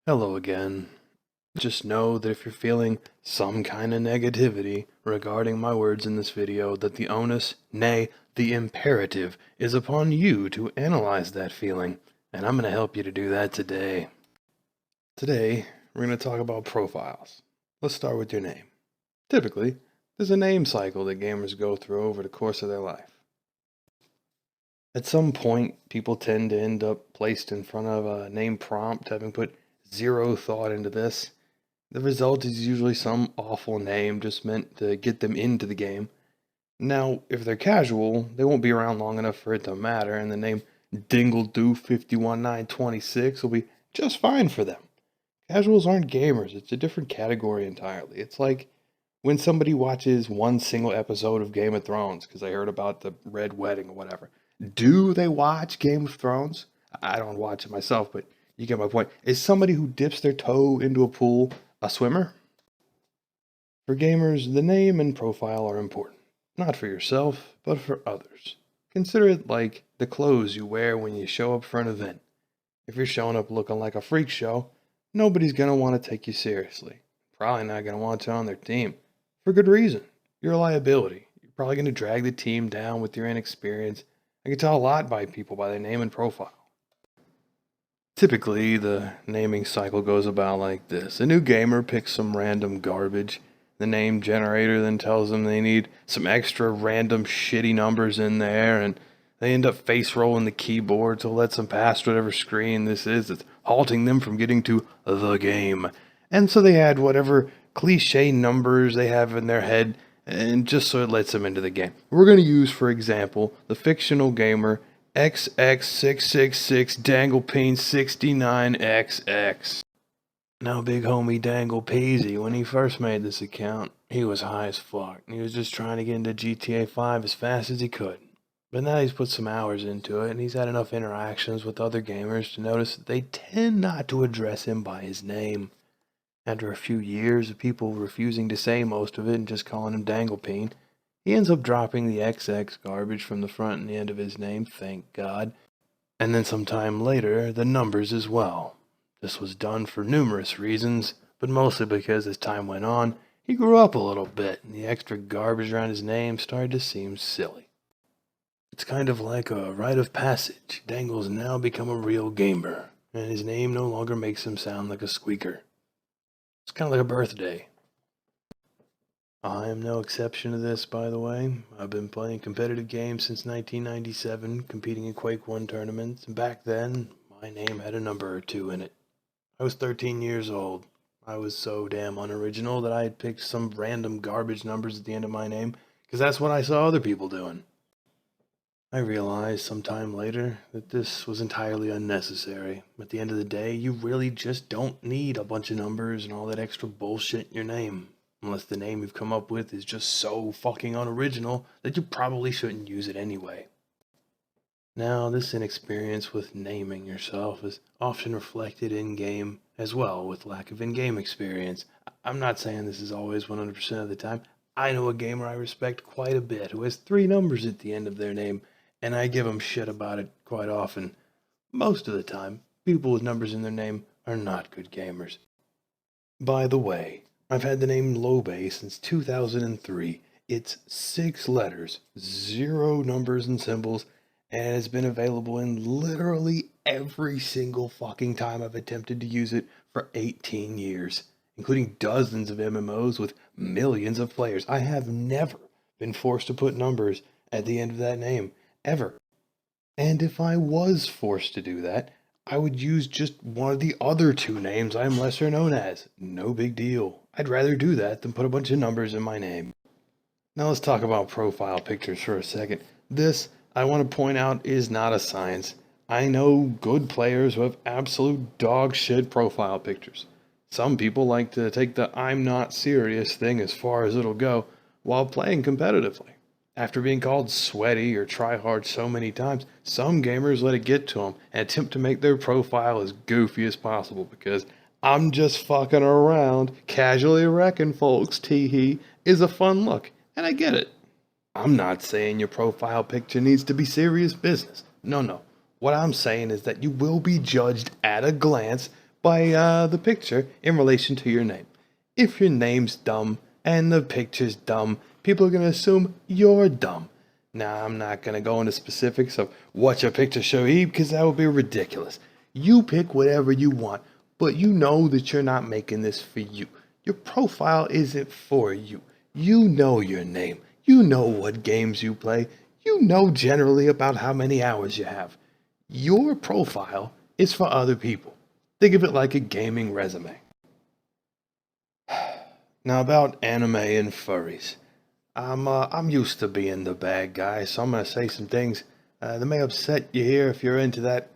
Hello again. Just know that if you're feeling some kind of negativity regarding my words in this video, that the onus, nay, the imperative, is upon you to analyze that feeling, and I'm going to help you to do that today. Today, we're going to talk about profiles. Let's start with your name. Typically, there's a name cycle that gamers go through over the course of their life. At some point, people tend to end up placed in front of a name prompt, having put zero thought into this. The result is usually some awful name just meant to get them into the game. Now, if they're casual, they won't be around long enough for it to matter, and the name Dingledoo51926 will be just fine for them. Casuals aren't gamers, it's a different category entirely. It's like when somebody watches one single episode of Game of Thrones because they heard about the Red Wedding or whatever. Do they watch Game of Thrones? I don't watch it myself, but you get my point. Is somebody who dips their toe into a pool a swimmer? For gamers, the name and profile are important. Not for yourself, but for others. Consider it like the clothes you wear when you show up for an event. If you're showing up looking like a freak show, nobody's going to want to take you seriously. Probably not going to want you on their team. For good reason. You're a liability. You're probably going to drag the team down with your inexperience. I can tell a lot by people by their name and profile. Typically, the naming cycle goes about like this. A new gamer picks some random garbage. The name generator then tells them they need some extra random shitty numbers in there, and they end up face rolling the keyboard to let them past whatever screen this is that's halting them from getting to the game. And so they add whatever cliche numbers they have in their head, and just so it lets them into the game. We're going to use, for example, the fictional gamer XX666 DanglePeen69XX. Now, big homie Dangle Peasy, when he first made this account, he was high as fuck. He was just trying to get into GTA 5 as fast as he could. But now he's put some hours into it, and he's had enough interactions with other gamers to notice that they tend not to address him by his name. After a few years of people refusing to say most of it and just calling him Danglepeen, he ends up dropping the XX garbage from the front and the end of his name, thank God. And then some time later, the numbers as well. This was done for numerous reasons, but mostly because as time went on, he grew up a little bit, and the extra garbage around his name started to seem silly. It's kind of like a rite of passage. Dangle's now become a real gamer, and his name no longer makes him sound like a squeaker. It's kind of like a birthday. I am no exception to this, by the way. I've been playing competitive games since 1997, competing in Quake 1 tournaments, and back then, my name had a number or two in it. I was 13 years old. I was so damn unoriginal that I had picked some random garbage numbers at the end of my name, because that's what I saw other people doing. I realized sometime later that this was entirely unnecessary. At the end of the day, you really just don't need a bunch of numbers and all that extra bullshit in your name. Unless the name you've come up with is just so fucking unoriginal that you probably shouldn't use it anyway. Now, this inexperience with naming yourself is often reflected in-game as well, with lack of in-game experience. I'm not saying this is always 100% of the time. I know a gamer I respect quite a bit who has 3 numbers at the end of their name, and I give them shit about it quite often. Most of the time, people with numbers in their name are not good gamers. By the way, I've had the name Lowbei since 2003. It's 6 letters, 0 numbers and symbols, and it's been available in literally every single fucking time I've attempted to use it for 18 years, including dozens of MMOs with millions of players. I have never been forced to put numbers at the end of that name, ever. And if I was forced to do that, I would use just one of the other 2 names I'm lesser known as. No big deal. I'd rather do that than put a bunch of numbers in my name. Now let's talk about profile pictures for a second. This, I want to point out, is not a science. I know good players who have absolute dog shit profile pictures. Some people like to take the I'm not serious thing as far as it'll go while playing competitively. After being called sweaty or try hard so many times, some gamers let it get to them and attempt to make their profile as goofy as possible because I'm just fucking around, casually wrecking folks, tee-hee, is a fun look, and I get it. I'm not saying your profile picture needs to be serious business. No. What I'm saying is that you will be judged at a glance by the picture in relation to your name. If your name's dumb and the picture's dumb, people are going to assume you're dumb. Now, I'm not going to go into specifics of what your picture should be because that would be ridiculous. You pick whatever you want, but you know that you're not making this for you. Your profile isn't for you. You know your name. You know what games you play. You know generally about how many hours you have. Your profile is for other people. Think of it like a gaming resume. Now about anime and furries. I'm used to being the bad guy, so I'm gonna say some things that may upset you here if you're into that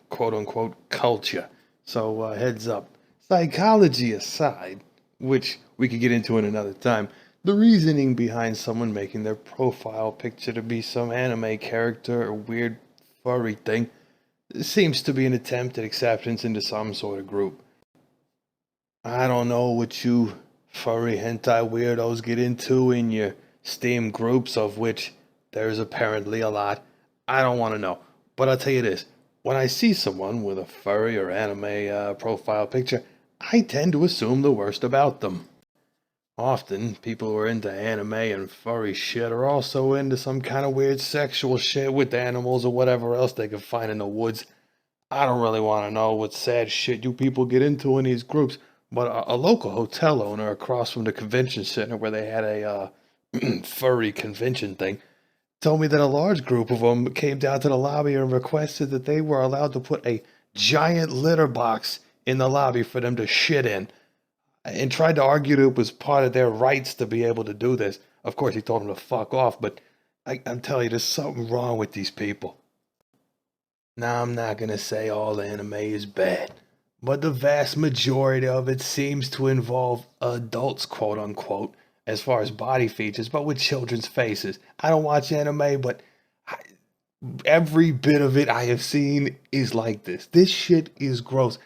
quote unquote culture. So heads up. Psychology aside, which we could get into in another time, the reasoning behind someone making their profile picture to be some anime character or weird furry thing seems to be an attempt at acceptance into some sort of group. I don't know what you furry hentai weirdos get into in your Steam groups, of which there's apparently a lot. I don't want to know. But I'll tell you this, when I see someone with a furry or anime profile picture, I tend to assume the worst about them. Often, people who are into anime and furry shit are also into some kind of weird sexual shit with animals or whatever else they can find in the woods. I don't really want to know what sad shit you people get into in these groups, but a local hotel owner across from the convention center where they had a furry convention thing told me that a large group of them came down to the lobby and requested that they were allowed to put a giant litter box in the lobby for them to shit in, and tried to argue that it was part of their rights to be able to do this. Of course, he told them to fuck off, but I'm telling you, there's something wrong with these people. Now, I'm not gonna say all anime is bad, but the vast majority of it seems to involve adults, quote unquote, as far as body features, but with children's faces. I don't watch anime, but I, every bit of it I have seen is like this. This shit is gross.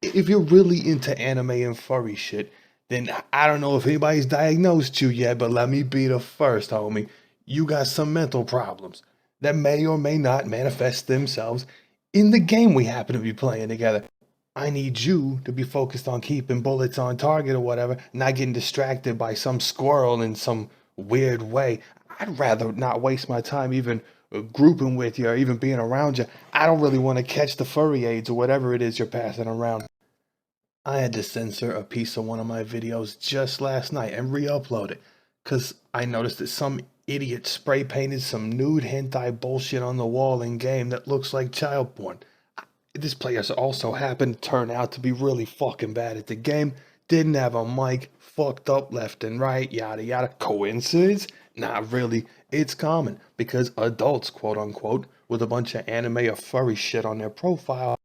If you're really into anime and furry shit, then I don't know if anybody's diagnosed you yet, but let me be the first, homie. You got some mental problems that may or may not manifest themselves in the game we happen to be playing together. I need you to be focused on keeping bullets on target or whatever, not getting distracted by some squirrel in some weird way. I'd rather not waste my time even grouping with you or even being around you. I don't really want to catch the furry AIDS or whatever it is you're passing around. I had to censor a piece of one of my videos just last night and re-upload it because I noticed that some idiot spray painted some nude hentai bullshit on the wall in game that looks like child porn. This player also happened to turn out to be really fucking bad at the game, didn't have a mic, fucked up left and right, yada yada. Coincidence? Not really. It's common because adults, quote unquote, with a bunch of anime or furry shit on their profile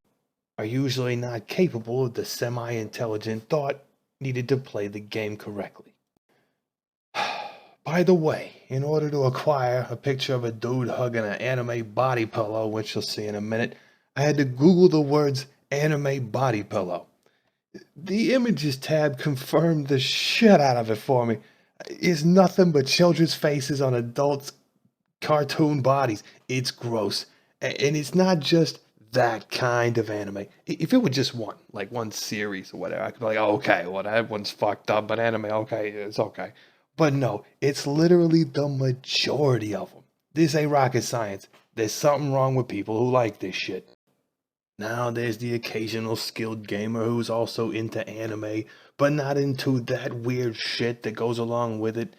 are usually not capable of the semi-intelligent thought needed to play the game correctly. By the way, in order to acquire a picture of a dude hugging an anime body pillow, which you'll see in a minute, I had to Google the words anime body pillow. The images tab confirmed the shit out of it for me. It's nothing but children's faces on adults' cartoon bodies. It's gross. And it's not just that kind of anime. If it were just one, like one series or whatever, I could be like, oh, okay, well, that one's fucked up, but anime, okay, it's okay. But no, it's literally the majority of them. This ain't rocket science. There's something wrong with people who like this shit. Now there's the occasional skilled gamer who's also into anime, but not into that weird shit that goes along with it,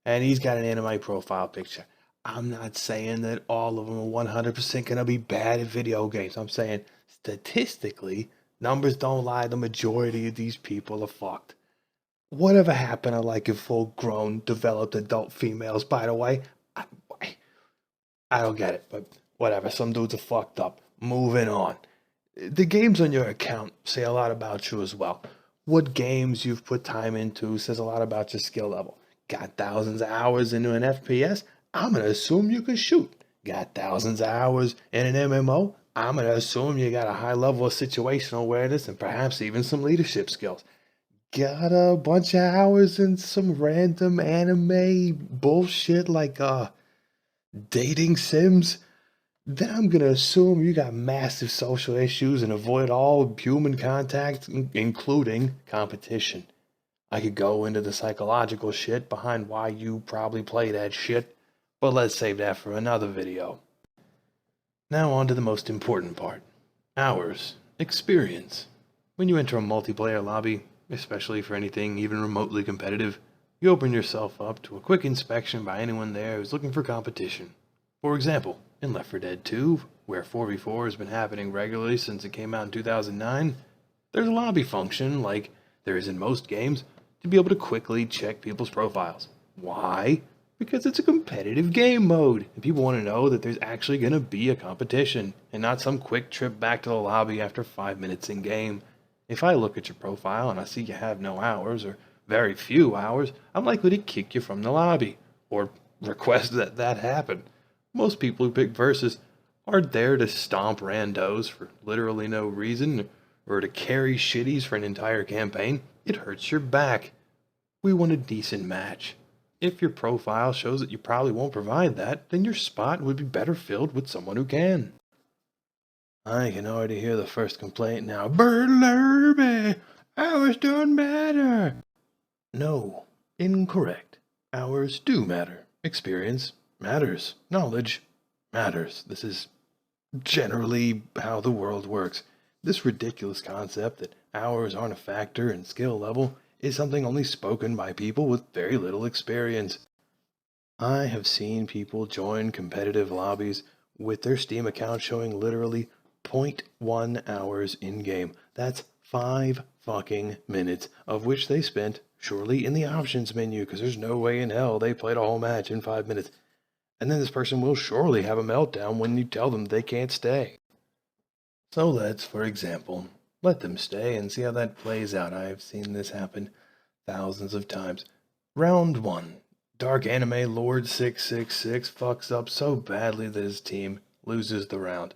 and he's got an anime profile picture. I'm not saying that all of them are 100% gonna be bad at video games. I'm saying statistically, numbers don't lie. The majority of these people are fucked. Whatever happened to like full grown, developed adult females, by the way? I, I don't get it, but whatever. Some dudes are fucked up. Moving on. The games on your account say a lot about you as well. What games you've put time into says a lot about your skill level. Got thousands of hours into an FPS? I'm going to assume you can shoot. Got thousands of hours in an MMO? I'm going to assume you got a high level of situational awareness and perhaps even some leadership skills. Got a bunch of hours in some random anime bullshit like dating sims? then I'm gonna assume you got massive social issues and avoid all human contact, including competition. I could go into the psychological shit behind why you probably play that shit, but let's save that for another video. Now on to the most important part. Hours. Experience. When you enter a multiplayer lobby, especially for anything even remotely competitive, you open yourself up to a quick inspection by anyone there who's looking for competition. For example, in Left 4 Dead 2, where 4v4 has been happening regularly since it came out in 2009, there's a lobby function, like there is in most games, to be able to quickly check people's profiles. Why? Because it's a competitive game mode, and people want to know that there's actually going to be a competition, and not some quick trip back to the lobby after 5 minutes in game. If I look at your profile and I see you have no hours, or very few hours, I'm likely to kick you from the lobby, or request that that happen. Most people who pick versus are there to stomp randos for literally no reason, or to carry shitties for an entire campaign. It hurts your back. We want a decent match. If your profile shows that you probably won't provide that, then your spot would be better filled with someone who can. I can already hear the first complaint now. Lowbei, hours don't matter. No, incorrect. Hours do matter. Experience matters. Knowledge matters. This is generally how the world works. This ridiculous concept that hours aren't a factor in skill level is something only spoken by people with very little experience. I have seen people join competitive lobbies with their Steam account showing literally zero point 0.1 hours in game. That's 5 fucking minutes, of which they spent surely in the options menu, because there's no way in hell they played a whole match in 5 minutes. And then this person will surely have a meltdown when you tell them they can't stay. So let's, for example, let them stay and see how that plays out. I've seen this happen thousands of times. Round 1. Dark Anime Lord 666 fucks up so badly that his team loses the round.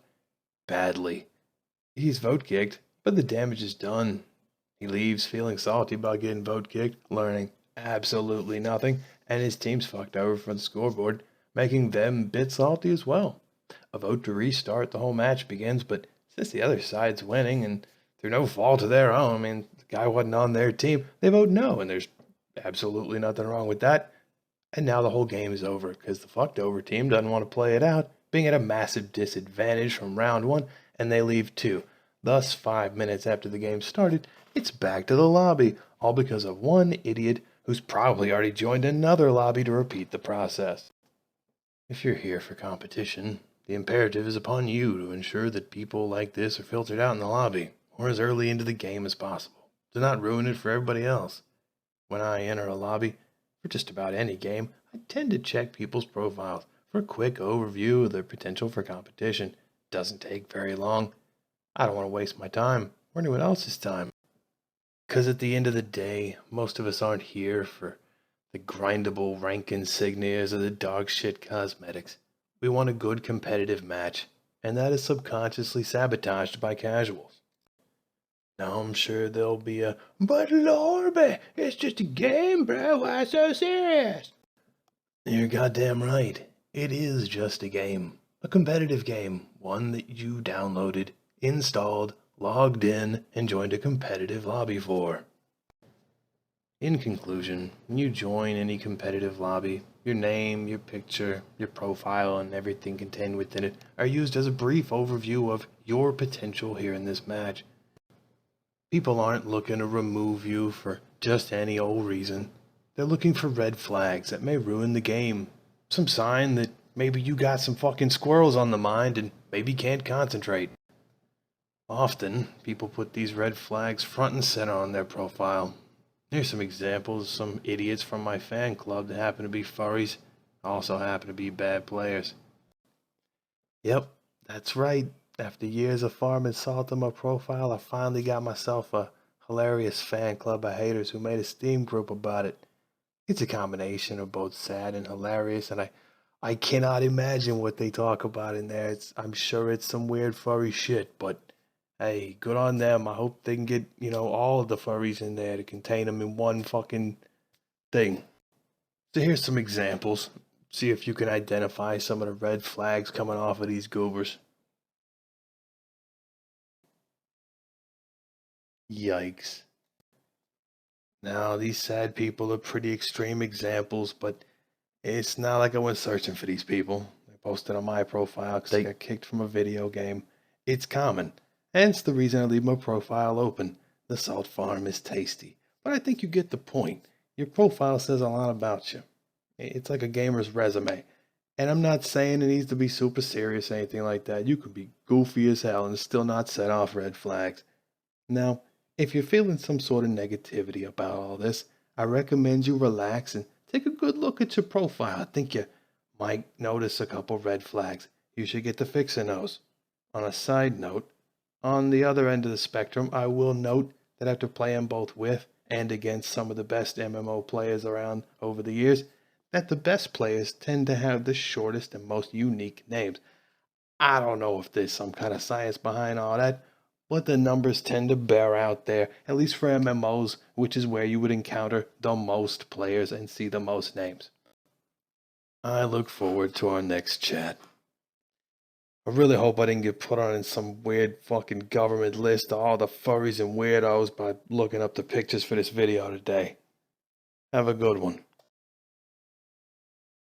Badly. He's vote kicked, but the damage is done. He leaves feeling salty about getting vote kicked, learning absolutely nothing, and his team's fucked over from the scoreboard, making them a bit salty as well. A vote to restart the whole match begins, but since the other side's winning and through no fault of their own, the guy wasn't on their team, they vote no, and there's absolutely nothing wrong with that. And now the whole game is over because the fucked over team doesn't want to play it out, being at a massive disadvantage from round 1, and they leave too. Thus, 5 minutes after the game started, it's back to the lobby, all because of one idiot who's probably already joined another lobby to repeat the process. If you're here for competition, the imperative is upon you to ensure that people like this are filtered out in the lobby, or as early into the game as possible, to not ruin it for everybody else. When I enter a lobby, for just about any game, I tend to check people's profiles for a quick overview of their potential for competition. Doesn't take very long. I don't want to waste my time, or anyone else's time. Because at the end of the day, most of us aren't here for the grindable rank insignias or the dog shit cosmetics. We want a good competitive match, and that is subconsciously sabotaged by casuals. Now I'm sure there'll be a, but Lorbe, it's just a game, bro, why so serious? You're goddamn right. It is just a game. A competitive game. One that you downloaded, installed, logged in, and joined a competitive lobby for. In conclusion, when you join any competitive lobby, your name, your picture, your profile, and everything contained within it are used as a brief overview of your potential here in this match. People aren't looking to remove you for just any old reason. They're looking for red flags that may ruin the game. Some sign that maybe you got some fucking squirrels on the mind and maybe can't concentrate. Often, people put these red flags front and center on their profile. Here's some examples of some idiots from my fan club that happen to be furries, also happen to be bad players. Yep, that's right. After years of farming salt on my profile, I finally got myself a hilarious fan club of haters who made a Steam group about it. It's a combination of both sad and hilarious, and I cannot imagine what they talk about in there. I'm sure it's some weird furry shit, but hey, good on them. I hope they can get, all of the furries in there to contain them in one fucking thing. So here's some examples. see if you can identify some of the red flags coming off of these goobers. Yikes. Now, these sad people are pretty extreme examples, but it's not like I went searching for these people. They posted on my profile because they got kicked from a video game. It's common. Hence the reason I leave my profile open. The salt farm is tasty. But I think you get the point. Your profile says a lot about you. It's like a gamer's resume. And I'm not saying it needs to be super serious or anything like that. You could be goofy as hell and still not set off red flags. Now, if you're feeling some sort of negativity about all this, I recommend you relax and take a good look at your profile. I think you might notice a couple red flags. You should get to fixing those. On a side note, on the other end of the spectrum, I will note that after playing both with and against some of the best MMO players around over the years, that the best players tend to have the shortest and most unique names. I don't know if there's some kind of science behind all that, but the numbers tend to bear out there, at least for MMOs, which is where you would encounter the most players and see the most names. I look forward to our next chat. I really hope I didn't get put on in some weird fucking government list of all the furries and weirdos by looking up the pictures for this video today. Have a good one.